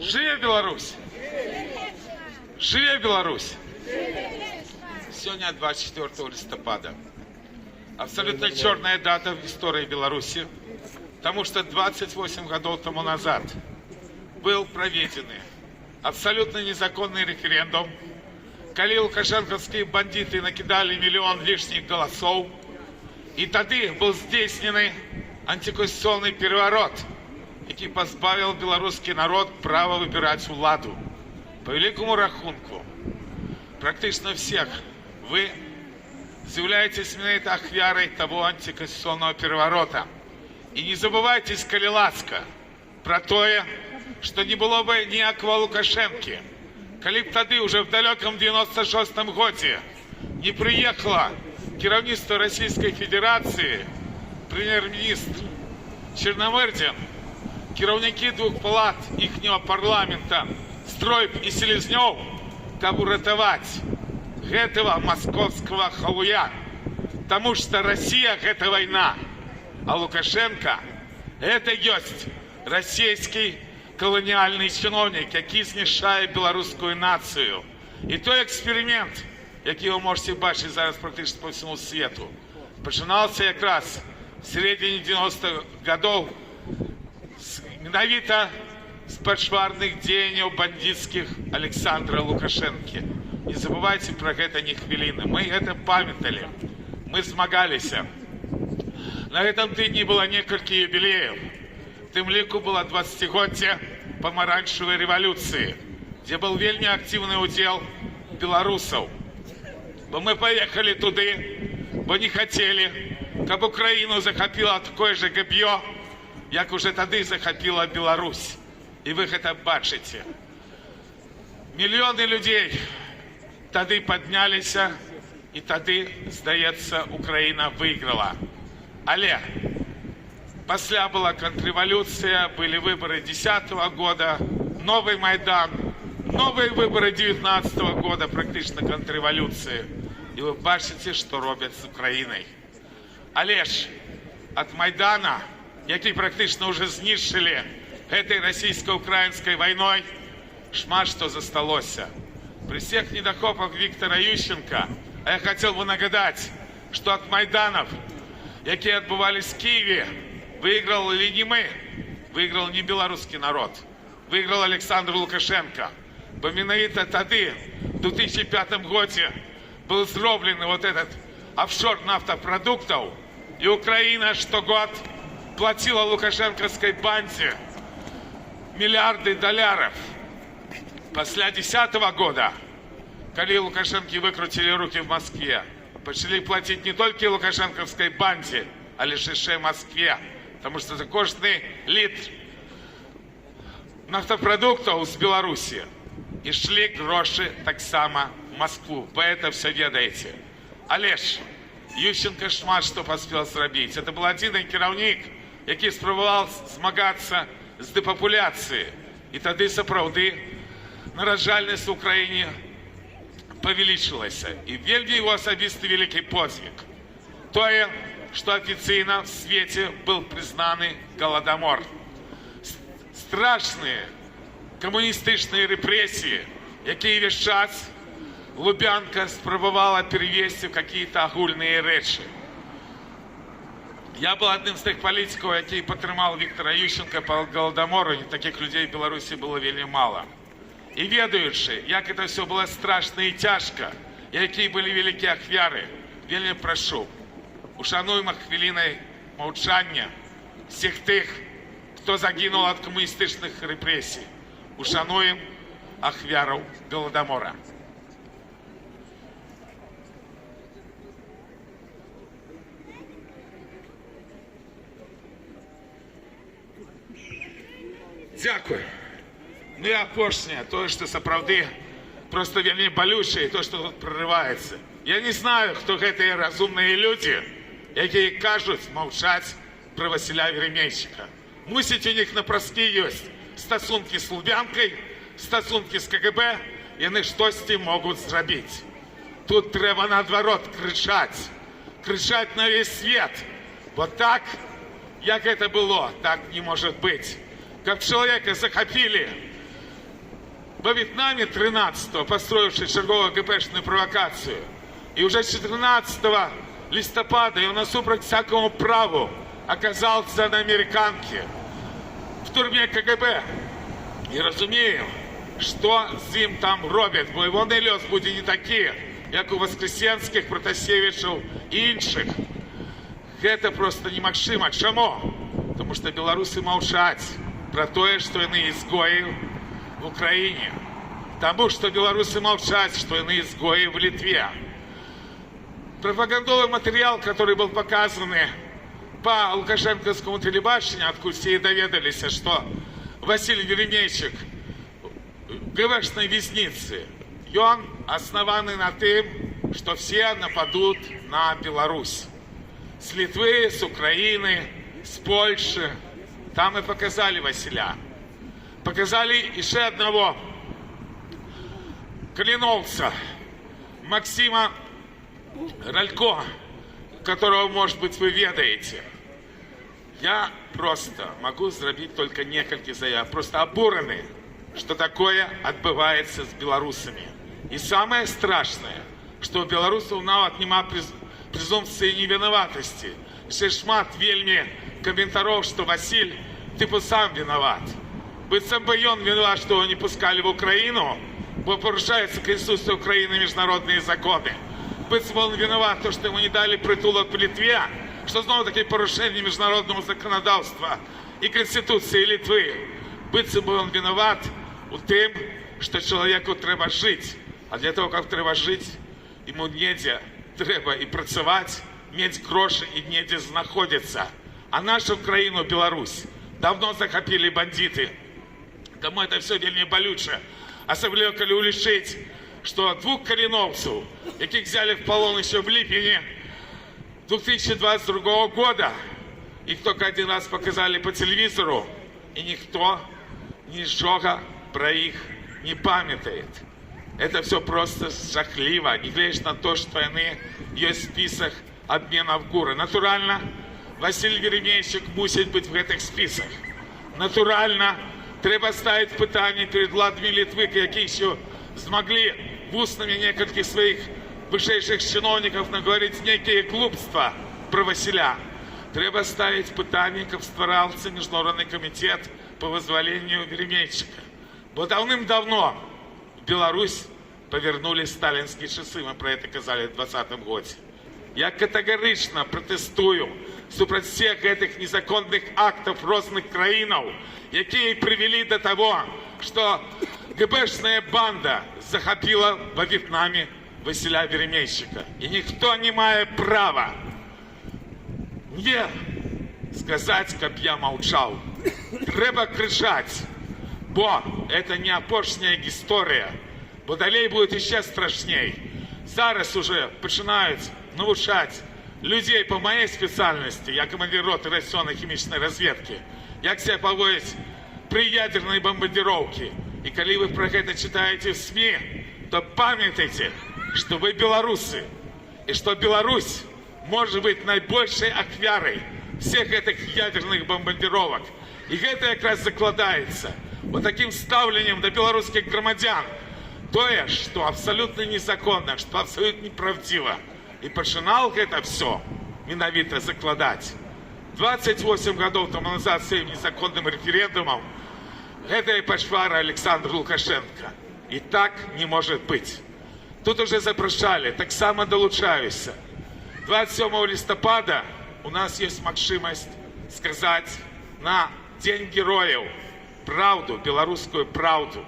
Живе Беларусь! Живе Беларусь! Сегодня 24 листопада. Абсолютно черная дата в истории Беларуси, потому что 28 годов тому назад был проведен абсолютно незаконный референдум, когда лукашенковские бандиты накидали миллион лишних голосов, и тогда был здійснений антиконституционный переворот, який позбавил белорусский народ права выбирать владу. По великому рахунку, практично всех вы являетесь именно ахвярой того антиконституционного переворота. И не забывайте, коли ласка, про то, что не было бы ніякого Лукашенки, коли б тогда уже в далеком 96-м году не приехало керівництво Российской Федерации, премьер-министр Черномырдин, керівники двух палат ихнего парламента, Стройб и Селезнев, как уратовать этого московского халуя. Потому что Россия – это война, а Лукашенко – это есть российский колониальный чиновник, який знішає белорусскую нацию. И той эксперимент, який вы можете бачить зараз практически по всему свету, починался как раз в середине 90-х годов менавіта с пошварных деяний бандитских Александра Лукашенки. Не забывайте про это ни хвилины. Мы это памятали. Мы змагались. На этом тыдні было несколько юбилеев. В тым ліку было 20-годие помаранчевой революции, где был вельми активный удел белорусов. Бо мы поехали туды, бо не хотели, как Украину захопила такое же габье, як уже тогда захопила Беларусь. И вы это бачите. Миллионы людей тогда поднялись, и тогда, здається, Украина выиграла. Але после была контрреволюция, были выборы 2010 года, новый Майдан, новые выборы 2019 года, практично контрреволюции. И вы бачите, что робят с Украиной. Але ж от Майдана, який практично уже знищили этой российско-украинской войной, шмат что засталося. При всех недохопах Виктора Ющенко, а я хотел бы нагадать, что от Майданов, які отбывались в Киеве, выиграл ли не мы, выиграл не белорусский народ, выиграл Александр Лукашенко. Бо менавіта тады, в 2005 году, был сделан вот этот офшор нафтопродуктов, и Украина штогод платила лукашенковской банде миллиарды долларов. После 2010 года, когда Лукашенко выкрутили руки в Москве, начали платить не только лукашенковской банде, а лишь еще Москве. Потому что за каждый литр нафтопродуктов с Беларуси и шли гроши так само в Москву. Вы это все ведаете. Але ж Ющенко шмат что поспел зробить. Это был один керівник, який спробував змагатися з депопуляцією. І тоді, справді, наражальність в Україні повеличилася. І вельми його особистий великий подвиг. То, что официально в свете был признанный Голодомор. Страшные коммунистичные репрессии, які весь час Лубянка спробувала перевести в какие-то огульные речи. Я был одним из тех политиков, який підтримав Віктора Ющенка по Голодомору, и таких людей в Беларуси было вельми мало. И ведаючи, як это все было страшно и тяжко, и які были великі ахвяри, вельми прошу, ушануємо хвилиною мовчання всіх тих, хто загинув від комуністичних репресій. Ушануємо ахвярів Голодомора. Дякую. Ну і апошнє, то, що справді просто вельми болюче, і то, що тут проривається. Я не знаю, хто гэты разумные люди, які кажуть мовчать про Василя Веремейчика. Мусить у них напраски ёсць стасунки з Лубянкой, стасунки з КГБ, яны штосьці могуць зрабіць. Тут трэба наадварот крычаць. Крычаць на весь свет. Вот так, як это было, так не может быть. Как человека захопили во Вьетнаме 13-го, построивший черговую ГПшную провокацию. И уже 14 листопада он насупроть всякому праву оказался на американке в турме КГБ. І розумію, що з ним там роблять, бо і вони льос буде не такі, як у Воскресенських, Протасевичів і інших. Це просто немагчыма. Чому? Тому що білоруси мовчать про те, що вони ізгої в Україні. Тому що білоруси мовчать, що вони ізгої в Литві. Пропагандовый материал, который был показан по лукашенковскому телебачению, откуда все и доведались, что Василий Веремейчик ГВшной визницы, и он основаны на тем, что все нападут на Беларусь. С Литвы, с Украины, с Польши. Там и показали Василя. Показали еще одного калиновца, Максима Ралько, которого, может быть, вы ведаете. Я просто могу сделать только несколько заяв. Просто обурены, что такое отбывается с белорусами. И самое страшное, что у белорусов нават нема презумпции невиноватости. Ще шмат вельми комментаров, что Василь, типа, сам виноват. Быцем бы он виноват, что его не пускали в Украину, бо порушается Конституция Украины и международные законы. Быцем он виноват, то, что ему не дали притулок в Литве, что снова такие порушения международного законодавства и Конституции Литвы. Быцем бы он виноват у тем, что человеку треба жить. А для того, как треба жить, ему неде треба и працевать, иметь гроши и неде знаходиться. А нашу Украину, Беларусь, давно захопили бандиты. Тому это все вельми болюче. Особливо, коли улічить, что двух калиновцев, яких взяли в полон еще в липени 2022 года, их только один раз показали по телевизору, и никто ничего про их не памятает. Это все просто жахливо, не глядя на то, что они есть в списах обменов ГУРа. Натурально, Василий Веремейчик мусить быть в этих списах. Натурально, треба ставить питання перед владами Литвы, які еще смогли в устными некоторых своих высших чиновников наговорить некие глупства про Василя. Треба ставить питання, как створался Международный комитет по вызволению Веремейчика. Бо давным-давно в Беларусь повернули сталинские часы, мы про это казали в 2020 году. Я категорично протестую супротив всех этих незаконных актов разных краинов, которые привели до того, что ГБшная банда захопила во Вьетнаме Василя Веремейчика. И никто не имеет права мне сказать, как я молчал. Треба кричать, бо это не опошняя история, бо далей будет еще страшней. Зараз уже починають навчать людей по моей специальности, я командир роты радиационно-химической разведки, як себя поводить при ядерной бомбардировке. И когда вы про это читаете в СМИ, то памятайте, что вы белорусы, и что Беларусь может быть наибольшей ахвярой всех этих ядерных бомбардировок. И это как раз закладывается вот таким ставлением до белорусских громадян. То, что абсолютно незаконно, что абсолютно неправдиво. И починал это все миновито закладать. 28 годов тому назад своим незаконным референдумом это и пошвара Александр Лукашенко. И так не может быть. Тут уже запрошали, так само долучаюся. 27 листопада у нас есть максимость сказать на День героев правду, белорусскую правду.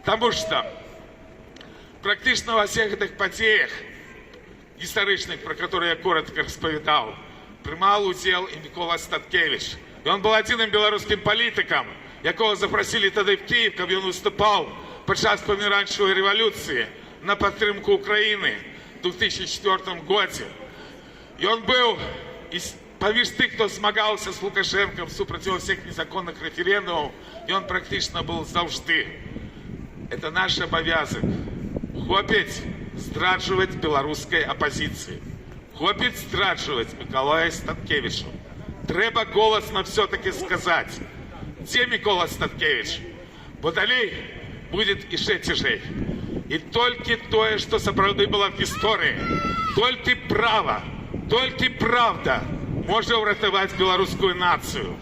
Потому что практично во всех этих подеях историчных, про которые я коротко расповедал, принимал удел и Микола Статкевич. И он был одним белорусским политиком, якого запросили тогда в Киев, когда он выступал подчас помаранчевой революции на поддержку Украины в 2004 году. И он был поміж тих, кто змагался с Лукашенком супротив всех незаконных референдумов, и он практично был завжди. Это наш обовязок. Хопить здрадживать белорусской оппозиции. Хопить здрадживать Миколая Статкевича. Треба голосно все-таки сказать. Где Микола Статкевич? Бо далей буде іще тяжей. І тільки те, що сапраўды було в історії, тільки право, тільки правда може врятувати білоруську націю.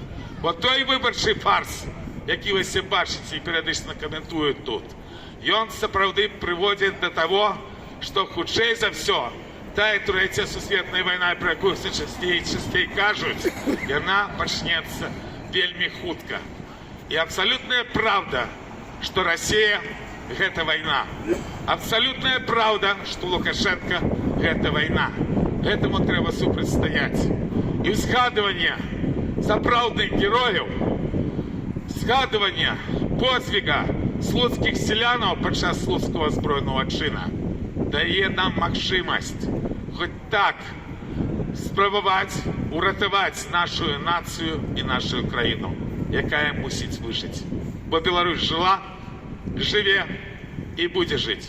Бо той виборчий фарс, який ви всі бачите і періодично коментують тут, він сапраўды приводить до того, що худшей за все, та і Третя Сусветная війна, про яку все частей і частей кажуть, вона почнеться вельми хутко. І абсолютная правда, что Россия – это война. Абсолютная правда, что Лукашенко – это война. Этому треба супрацьстаяць. І згадування сапраўдных герояў, згадування подвига слуцкіх селянаў падчас слуцкого збройного чина дае нам магчымасць хоць так спрабаваць уратаваць нашу націю і нашу краіну, якая мусіць выжыць. Бо Беларусь жила, жыве і будзе жыць.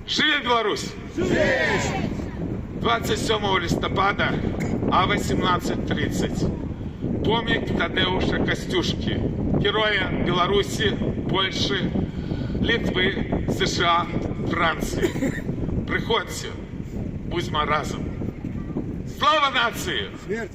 Жыве Беларусь! 27 листопада а 18:30 помнік Тадеуша Костюшки, героя Беларуси, Польши, Литвы, США, Франции. Приходьте, будьмо разом. Слава нації! Смерть